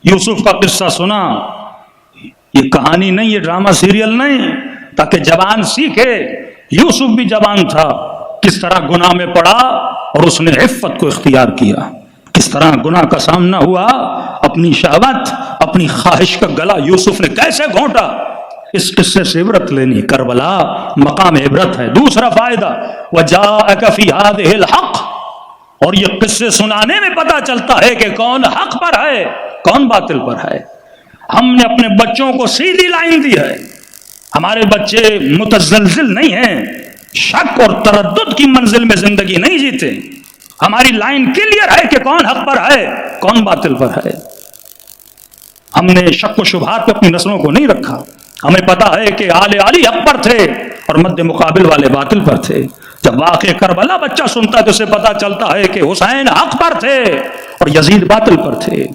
یوسف کا قصہ سنا، یہ کہانی نہیں، یہ ڈرامہ سیریل نہیں، تاکہ جوان سیکھے یوسف بھی جوان تھا، کس طرح گناہ میں پڑا اور اس نے عفت کو اختیار کیا، کس طرح گناہ کا سامنا ہوا، اپنی شہوت اپنی خواہش کا گلا یوسف نے کیسے گھونٹا۔ اس قصے سے عبرت لینی، کربلا مقام عبرت ہے۔ دوسرا فائدہ وَجَاءَكَ فِي هَذِهِ الْحَقِّ، اور یہ قصے سنانے میں پتہ چلتا ہے کہ کون حق پر ہے کون باطل پر ہے۔ ہم نے اپنے بچوں کو سیدھی لائن دی ہے، ہمارے بچے متزلزل نہیں ہیں، شک اور تردد کی منزل میں زندگی نہیں جیتے، ہماری لائن کلیئر ہے کہ کون حق پر ہے کون باطل پر ہے۔ ہم نے شک و شبہات پہ اپنی نسلوں کو نہیں رکھا، ہمیں پتا ہے کہ آل علی حق پر تھے اور مد مقابل والے باطل پر تھے۔ جب واقع کربلا بچہ سنتا ہے تو اسے پتا چلتا ہے کہ حسین حق پر تھے اور یزید باطل پر تھے۔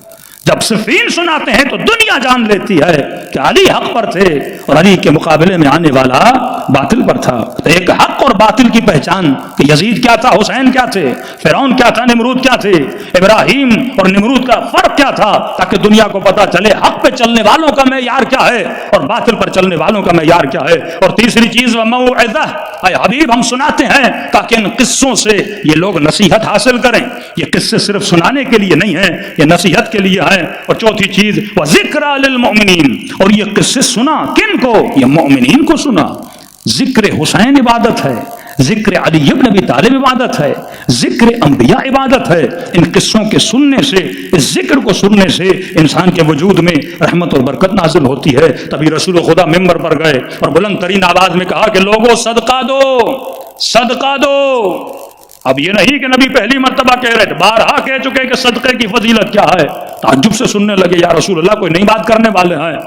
جب صفین سناتے ہیں تو دنیا جان لیتی ہے کہ علی حق پر تھے اور علی کے مقابلے میں آنے والا باطل پر تھا۔ تو ایک حق اور باطل کی پہچان کہ یزید کیا تھا، حسین کیا تھے، فرعون کیا تھا، نمرود کیا تھے، ابراہیم اور نمرود کا فرق کیا تھا، تاکہ دنیا کو پتا چلے حق پہ چلنے والوں کا معیار کیا ہے اور باطل پر چلنے والوں کا معیار کیا ہے۔ اور تیسری چیز وموعظہ، اے حبیب ہم سناتے ہیں تاکہ ان قصوں سے یہ لوگ نصیحت حاصل کریں۔ یہ قصے صرف سنانے کے لیے نہیں ہیں، یہ نصیحت کے لیے ہیں۔ اور چوتھی چیز وذکریٰ للمؤمنین، اور یہ قصے سنا کن کو؟ یہ مومنین کو سنا۔ ذکر حسین عبادت ہے، ذکر علی بن ابی طالب عبادت ہے، ذکر انبیاء عبادت ہے۔ ان قصوں کے سننے سے، اس ذکر کو سننے سے انسان کے وجود میں رحمت اور برکت نازل ہوتی ہے۔ تبھی رسول خدا ممبر پر گئے اور بلند ترین آواز میں کہا کہ لوگوں صدقہ دو، صدقہ دو۔ اب یہ نہیں کہ نبی پہلی مرتبہ کہہ رہے تھے، بارہا کہہ چکے کہ صدقے کی فضیلت کیا ہے۔ تعجب سے سننے لگے یا رسول اللہ کوئی نئی بات کرنے والے ہیں؟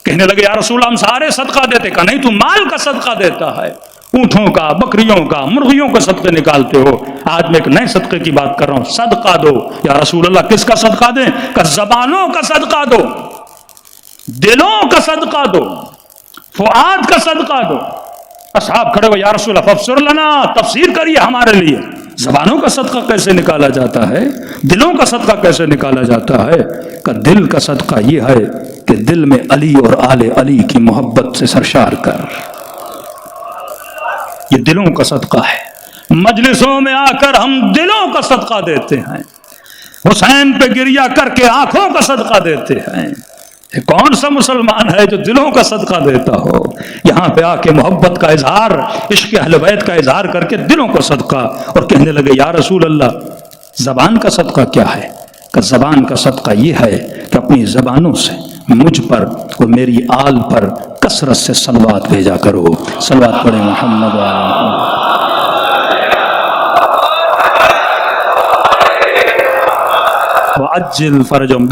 کہنے لگے یا رسول اللہ ہم سارے صدقہ دیتے۔ کہا نہیں، تو مال کا صدقہ دیتا ہے، اونٹوں کا، بکریوں کا، مرغیوں کا صدقے نکالتے ہو۔ آج میں ایک نئے صدقے کی بات کر رہا ہوں، صدقہ دو۔ یا رسول اللہ کس کا صدقہ دیں؟ کہ زبانوں کا صدقہ دو، دلوں کا صدقہ دو، فؤاد کا صدقہ دو۔ اصحاب کھڑے ہو یا رسول اللہ فافسر لنا، تفسیر کریے ہمارے لیے، زبانوں کا صدقہ کیسے نکالا جاتا ہے، دلوں کا صدقہ کیسے نکالا جاتا ہے؟ کہ دل کا صدقہ یہ ہے کہ دل میں علی اور آل علی کی محبت سے سرشار کر، یہ دلوں کا صدقہ ہے۔ مجلسوں میں آ کر ہم دلوں کا صدقہ دیتے ہیں، حسین پہ گریہ کر کے آنکھوں کا صدقہ دیتے ہیں۔ یہ کون سا مسلمان ہے جو دلوں کا صدقہ دیتا ہو؟ یہاں پہ آ کے محبت کا اظہار، عشق اہل بیت کا اظہار کر کے دلوں کا صدقہ۔ اور کہنے لگے یا رسول اللہ زبان کا صدقہ کیا ہے؟ کہ زبان کا صدقہ یہ ہے کہ اپنی زبانوں سے مجھ پر اور میری آل پر کثرت سے صلوات بھیجا کرو۔ صلوات پڑھیں محمد و آل محمد وعجل فرجهم۔